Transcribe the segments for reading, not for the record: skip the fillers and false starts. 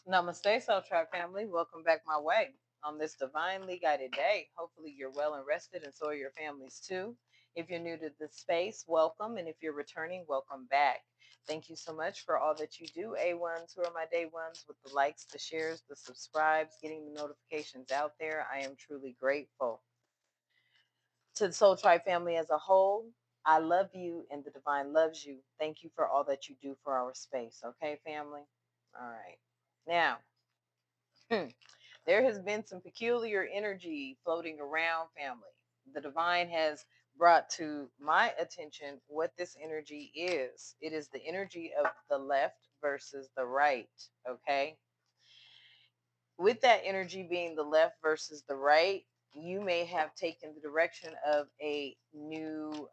Namaste, Soul Tribe family. Welcome back my way on this divinely guided day. Hopefully, you're well and rested, and so are your families too. If you're new to this space, welcome. And if you're returning, welcome back. Thank you so much for all that you do, A1s, who are my day ones, with the likes, the shares, the subscribes, getting the notifications out there. I am truly grateful. To the Soul Tribe family as a whole, I love you, and the divine loves you. Thank you for all that you do for our space. Okay, family? All right. Now, there has been some peculiar energy floating around, family. The divine has brought to my attention what this energy is. It is the energy of the left versus the right. Okay. With that energy being the left versus the right, you may have taken the direction of a new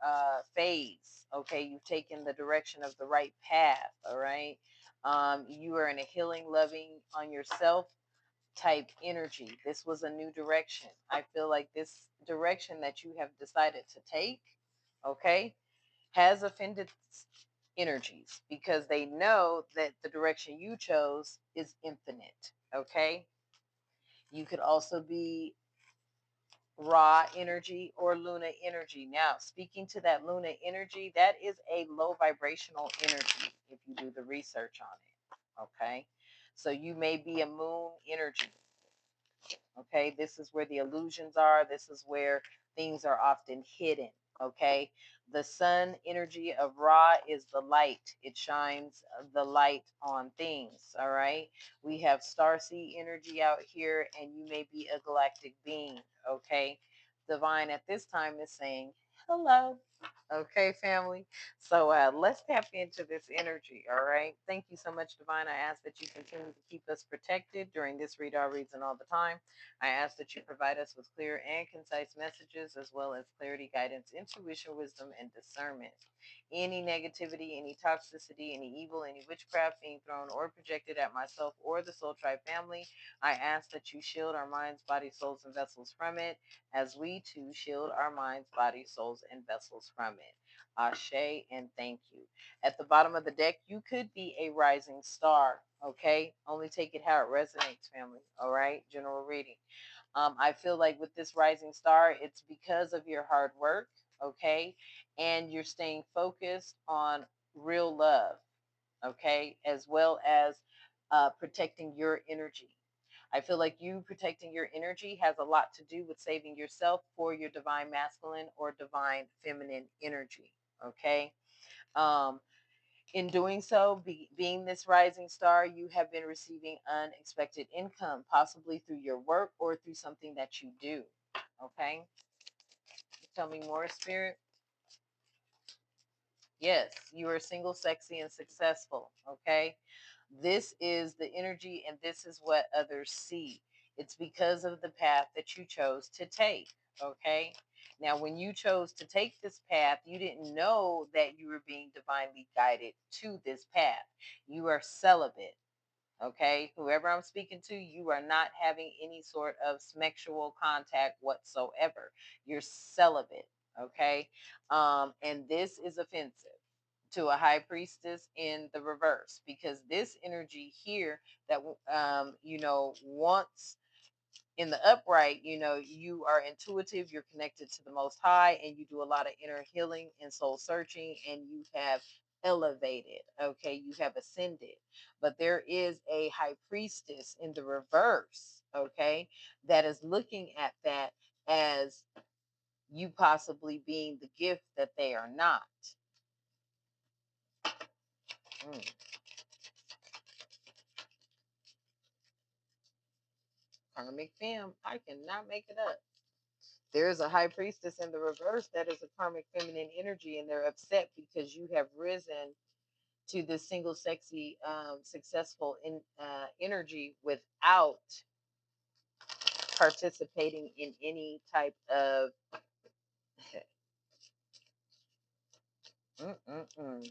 phase. Okay. You've taken the direction of the right path. All right. You are in a healing, loving on yourself type energy. This was a new direction. I feel like this direction that you have decided to take, okay, has offended energies because they know that the direction you chose is infinite, okay? You could also be raw energy or Luna energy. Now, speaking to that Luna energy, that is a low vibrational energy if you do the research on it, okay? So you may be a moon energy. Okay, this is where the illusions are. This is where things are often hidden. Okay, the sun energy of Ra is the light, it shines the light on things. All right, we have starseed energy out here, and you may be a galactic being. Okay, divine at this time is saying hello. Okay, family. So let's tap into this energy. All right. Thank you so much, Divine. I ask that you continue to keep us protected during this read our reads and all the time. I ask that you provide us with clear and concise messages, as well as clarity, guidance, intuition, wisdom, and discernment. Any negativity, any toxicity, any evil, any witchcraft being thrown or projected at myself or the Soul Tribe family, I ask that you shield our minds, bodies, souls, and vessels from it, as we too shield our minds, bodies, souls, and vessels from it. Ashe, and thank you. At the bottom of the deck, you could be a rising star. Okay, only take it how it resonates, family. All right, general reading. I feel like with this rising star, it's because of your hard work, okay, and you're staying focused on real love, okay, as well as protecting your energy. I feel like you protecting your energy has a lot to do with saving yourself for your divine masculine or divine feminine energy. Okay. Um, in doing so, being this rising star, you have been receiving unexpected income, possibly through your work or through something that you do. Okay. Tell me more, Spirit. Yes, you are single, sexy, and successful. Okay. This is the energy, and this is what others see. It's because of the path that you chose to take. Okay. Now, when you chose to take this path, you didn't know that you were being divinely guided to this path. You are celibate. Okay. Whoever I'm speaking to, you are not having any sort of sexual contact whatsoever. You're celibate. Okay. And this is offensive to a high priestess in the reverse, because this energy here that wants in the upright, you are intuitive, you're connected to the most high, and you do a lot of inner healing and soul searching, and you have elevated. Okay, you have ascended. But there is a high priestess in the reverse, okay, that is looking at that as you possibly being the gift that they are not. Mm. Karmic fem, I cannot make it up. There's a high priestess in the reverse that is a karmic feminine energy, and they're upset because you have risen to this single, sexy, successful energy without participating in any type of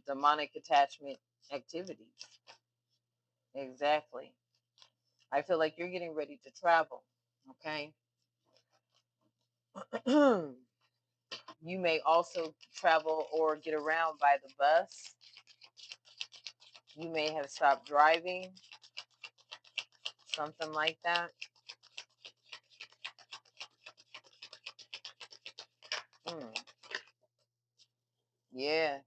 demonic attachment activities. Exactly. I feel like you're getting ready to travel. Okay. You may also travel or get around by the bus. You may have stopped driving. Something like that. Mm. Yeah.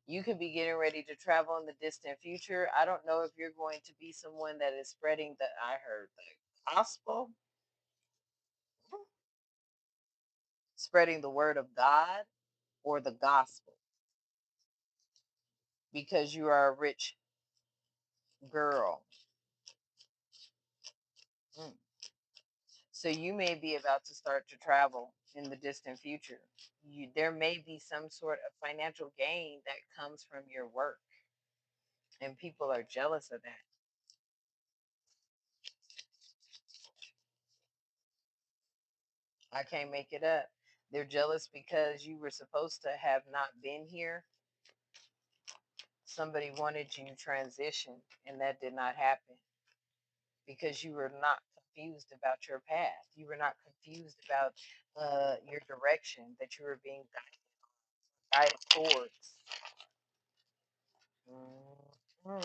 You could be getting ready to travel in the distant future. I don't know if you're going to be someone that is spreading the, I heard, the gospel, spreading the word of God or the gospel because you are a rich girl. Mm. So you may be about to start to travel in the distant future. There may be some sort of financial gain that comes from your work, and people are jealous of that. I can't make it up. They're jealous because you were supposed to have not been here. Somebody wanted you to transition, and that did not happen because you were not confused about your path. You were not confused about your direction that you were being guided towards. Mhm.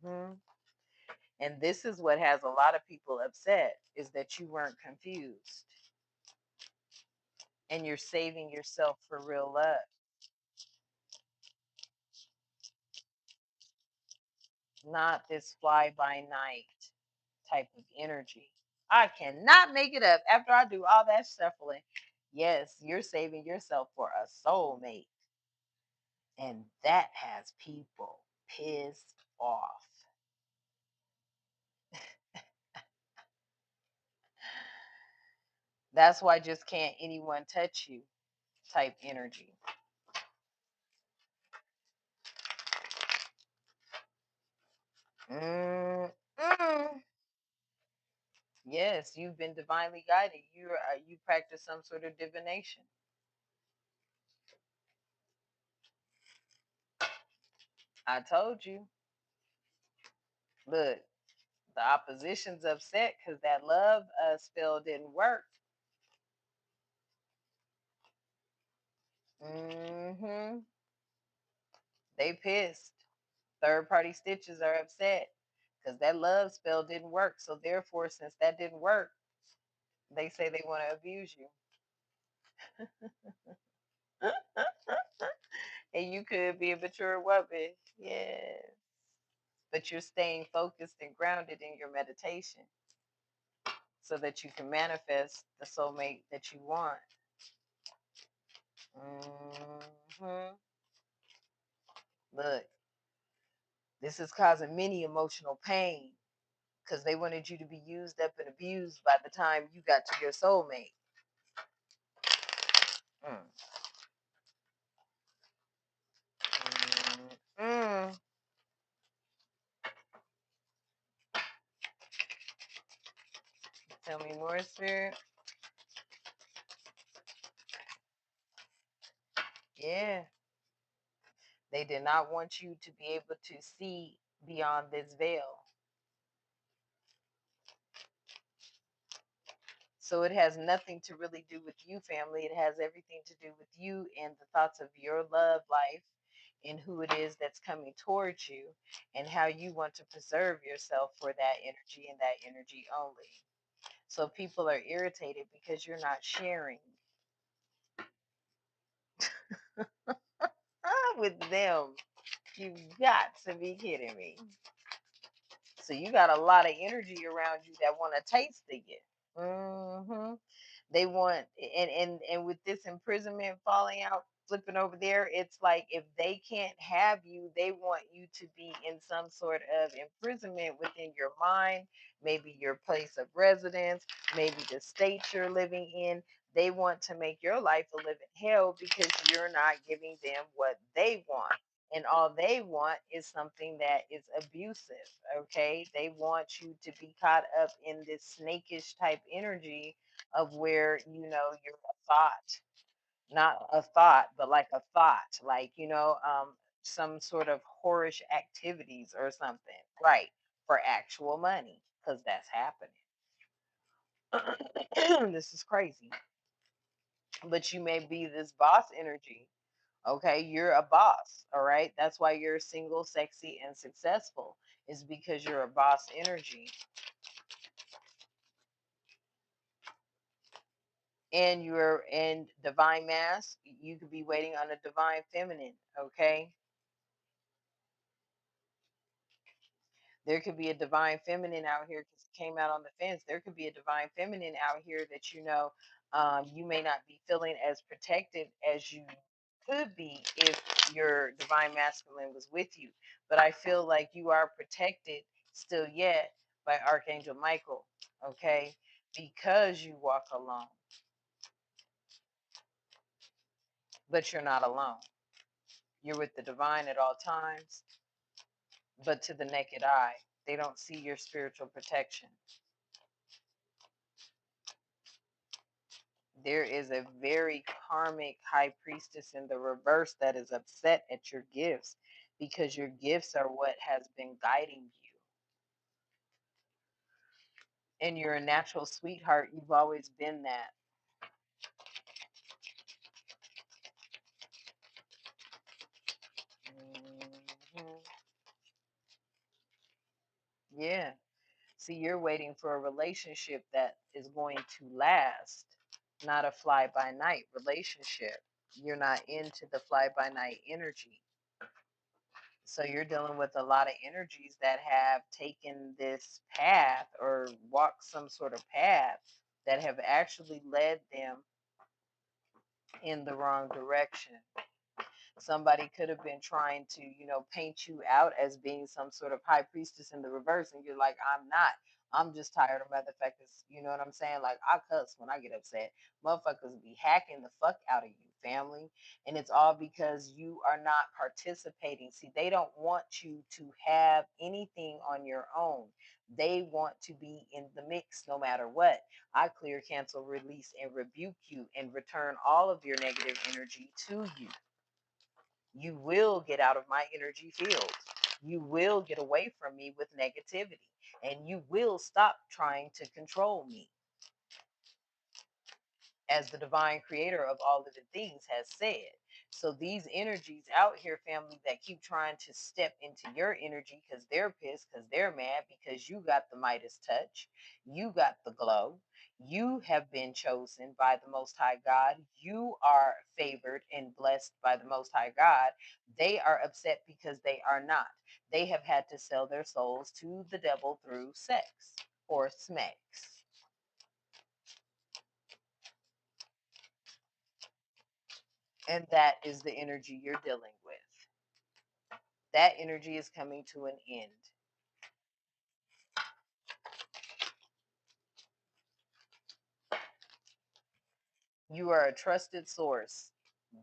Hmm. And this is what has a lot of people upset is that you weren't confused and you're saving yourself for real love, not this fly by night type of energy. I cannot make it up after I do all that shuffling. Yes, you're saving yourself for a soulmate. And that has people pissed off. That's why just can't anyone touch you type energy. Mm-mm. Yes, you've been divinely guided. You practice some sort of divination. I told you. Look, the opposition's upset because that love spell didn't work. Hmm. They pissed. Third party stitches are upset because that love spell didn't work. So therefore, since that didn't work, they say they want to abuse you. And you could be a mature woman. Yes. But you're staying focused and grounded in your meditation so that you can manifest the soulmate that you want. Hmm. Look, this is causing many emotional pain because they wanted you to be used up and abused by the time you got to your soulmate. Mm. Mm. Tell me more, Spirit. Yeah. They did not want you to be able to see beyond this veil. So it has nothing to really do with you, family. It has everything to do with you and the thoughts of your love life and who it is that's coming towards you and how you want to preserve yourself for that energy and that energy only. So people are irritated because you're not sharing with them. You got to be kidding me. So you got a lot of energy around you that want to taste of you. Hmm. They want and with this imprisonment falling out, flipping over there, it's like if they can't have you, they want you to be in some sort of imprisonment within your mind, maybe your place of residence, maybe the state you're living in. They want to make your life a living hell because you're not giving them what they want. And all they want is something that is abusive. Okay, they want you to be caught up in this snakish type energy of where you're a thought, not a thought but like a thought, like some sort of whorish activities or something, right, for actual money, because that's happening. This is crazy. But you may be this boss energy Okay, you're a boss. All right, that's why you're single, sexy, and successful, is because you're a boss energy. And you're in divine mask, you could be waiting on a divine feminine. Okay, there could be a divine feminine out here because it came out on the fence. There could be a divine feminine out here that you may not be feeling as protected as you could be if your divine masculine was with you. But I feel like you are protected still yet by Archangel Michael, okay? Because you walk alone, but you're not alone. You're with the divine at all times, but to the naked eye, they don't see your spiritual protection. There is a very karmic high priestess in the reverse that is upset at your gifts because your gifts are what has been guiding you. And you're a natural sweetheart. You've always been that. Mhm. Yeah. See, you're waiting for a relationship that is going to last, not a fly by night relationship. You're not into the fly by night energy. So you're dealing with a lot of energies that have taken this path or walked some sort of path that have actually led them in the wrong direction. Somebody could have been trying to, paint you out as being some sort of high priestess in the reverse, and you're like, I'm not. I'm just tired of motherfuckers. You know what I'm saying? Like, I cuss when I get upset. Motherfuckers be hacking the fuck out of you, family. And it's all because you are not participating. See, they don't want you to have anything on your own. They want to be in the mix no matter what. I clear, cancel, release, and rebuke you and return all of your negative energy to you. You will get out of my energy field. You will get away from me with negativity. And you will stop trying to control me. As the divine creator of all living things has said. So these energies out here, family, that keep trying to step into your energy because they're pissed, because they're mad, because you got the Midas touch, you got the glow, you have been chosen by the Most High God, you are favored and blessed by the Most High God. They are upset because they are not. They have had to sell their souls to the devil through sex or smex. And that is the energy you're dealing with. That energy is coming to an end. You are a trusted source.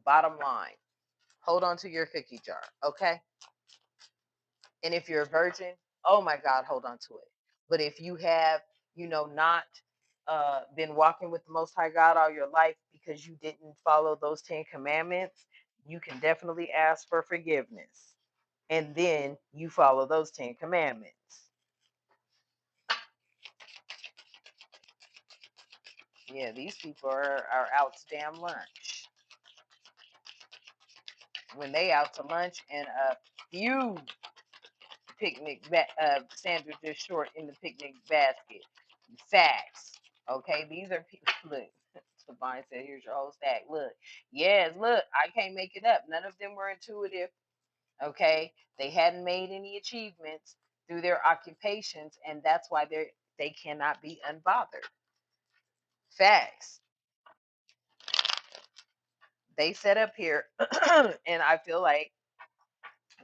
Bottom line. Hold on to your cookie jar, okay? And if you're a virgin, oh my God, hold on to it. But if you have, not been walking with the Most High God all your life because you didn't follow those 10 commandments, you can definitely ask for forgiveness. And then you follow those 10 commandments. Yeah, these people are out to damn lunch. When they out to lunch and a few sandwiches short in the picnic basket. Facts. Okay, these are people. Look, Savine said, "Here's your whole stack." Look, yes, look, I can't make it up. None of them were intuitive. Okay, they hadn't made any achievements through their occupations, and that's why they cannot be unbothered. Facts. They set up here, and I feel like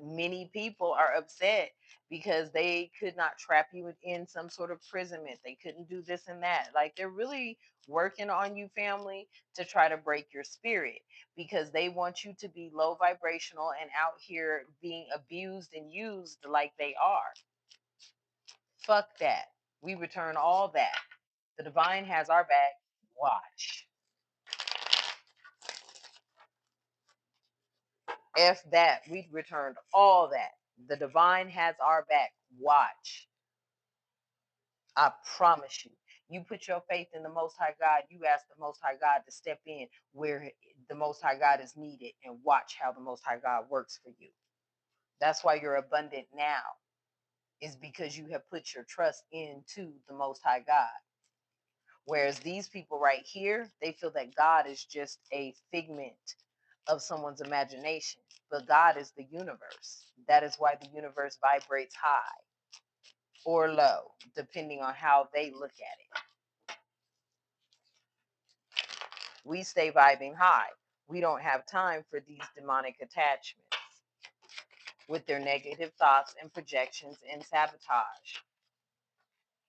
many people are upset because they could not trap you in some sort of imprisonment. They couldn't do this and that. Like, they're really working on you, family, to try to break your spirit because they want you to be low vibrational and out here being abused and used like they are. Fuck that. We return all that. The divine has our back. Watch. F that. We returned all that. The divine has our back. Watch. I promise you. You put your faith in the Most High God. You ask the Most High God to step in where the Most High God is needed and watch how the Most High God works for you. That's why you're abundant now, is because you have put your trust into the Most High God. Whereas these people right here, they feel that God is just a figment of someone's imagination. But God is the universe. That is why the universe vibrates high or low, depending on how they look at it. We stay vibing high. We don't have time for these demonic attachments with their negative thoughts and projections and sabotage.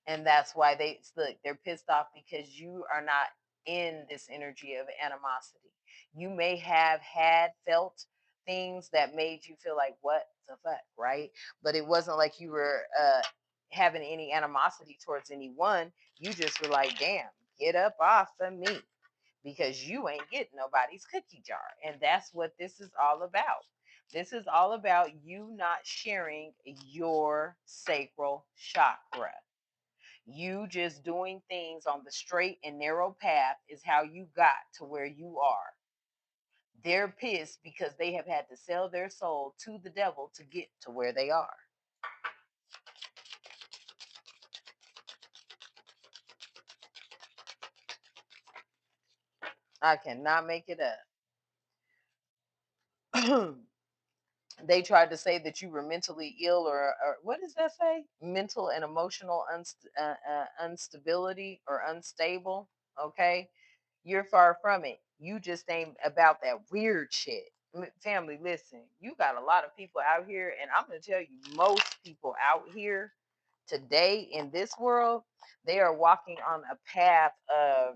And that's why they're pissed off, because you are not in this energy of animosity. You may have felt things that made you feel like, what the fuck, right? But it wasn't like you were having any animosity towards anyone. You just were like, damn, get up off of me, because you ain't getting nobody's cookie jar. And that's what this is all about. This is all about you not sharing your sacral chakra. You just doing things on the straight and narrow path is how you got to where you are. They're pissed because they have had to sell their soul to the devil to get to where they are. I cannot make it up. They tried to say that you were mentally ill, or what does that say? Mental and emotional instability or unstable. Okay. You're far from it. You just ain't about that weird shit. Family, listen, you got a lot of people out here, and I'm going to tell you, most people out here today in this world, they are walking on a path of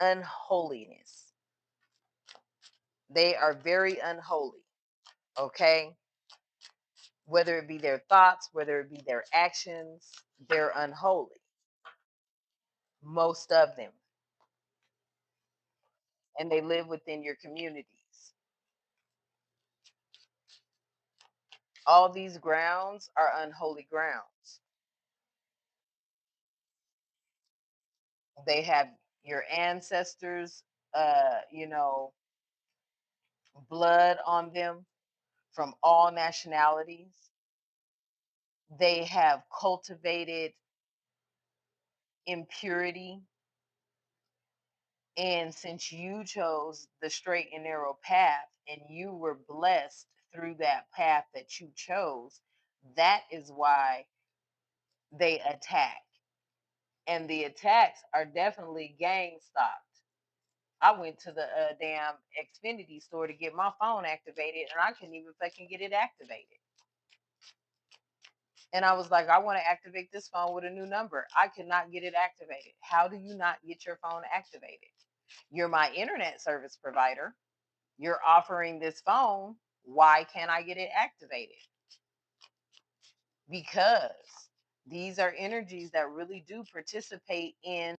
unholiness. They are very unholy, okay? Whether it be their thoughts, whether it be their actions, they're unholy. Most of them. And they live within your communities. All these grounds are unholy grounds. They have your ancestors, you know, blood on them from all nationalities. They have cultivated impurity. And since you chose the straight and narrow path and you were blessed through that path that you chose, that is why they attack. And the attacks are definitely gang stalked. I went to the damn Xfinity store to get my phone activated, and I couldn't even fucking get it activated. And I was like, I want to activate this phone with a new number. I could not get it activated. How do you not get your phone activated? You're my internet service provider. You're offering this phone. Why can't I get it activated? Because these are energies that really do participate in